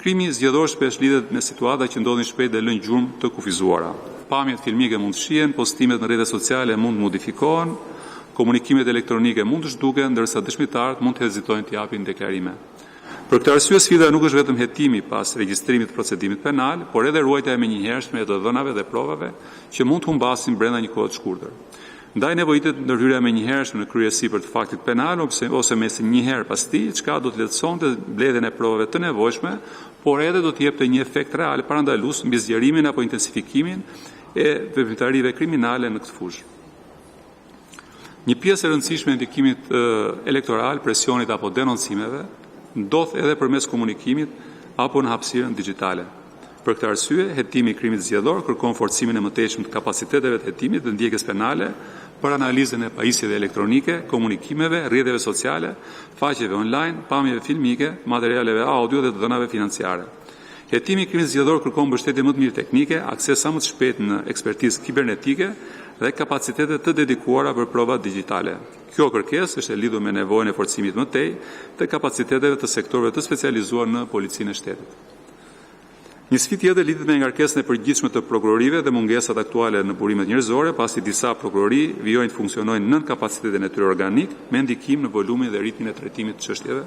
Krimi zgjedhor shpesh lidhet me situata që ndodhin shpejt dhe lënë gjurmë të kufizuara. Pamjet filmike mund të shihen, postimet në rrjetet sociale mund të modifikohen, komunikimet elektronike mund të zhduken, ndërsa dëshmitarët mund të hezitojnë të japin deklarime. Për këtë arsye, sfida nuk është vetëm hetimi pas regjistrimit të procedimit penal, por edhe ruajtja e menjëhershme e të dhënave dhe provave që mund të humbasin brenda një kohe të shkurtër. Ndaj nevojitet ndërhyrja menjëhershme në kryesi për të faktit penal ose mes një herë pas tij, çka do të lehtësonte mbledhjen e provave të nevojshme, por edhe do të jepte një efekt real parandalues mbi zgjerimin apo intensifikimin e veprimtarive kriminale në këtë fushë. Një pjesë e rëndësishme e ndikimit elektoral, presionit apo denoncimeve ndodh edhe përmes komunikimit apo në hapësirën digjitale. Për këtë arsye, hetimi i krimit zgjedhor kërkon forcimin e mëtejshëm të kapaciteteve të hetimit dhe ndjekjes penale për analizën e pajisjeve elektronike, komunikimeve, rrjeteve sociale, faqeve online, pamjeve filmike, materialeve audio dhe të dhënave financiare. Hetimi i krimit zgjedhor kërkon mbështetje më të mirë teknike, akses sa më të shpejtë në ekspertizë kibernetike dhe kapacitete të dedikuara për prova digjitale. Kjo kërkesë është e lidhur me nevojën e forcimit më tej të kapaciteteve të sektorëve të specializuar në policinë e shtetit. Një sfidë tjetër lidhet me ngarkesën e përgjithshme të prokurorive dhe mungesat aktuale në burimet njerëzore, pasi disa prokurori vijojnë të funksionojnë nën kapacitetin e tyre organik, me ndikim në volumin dhe ritmin e trajtimit të çështjeve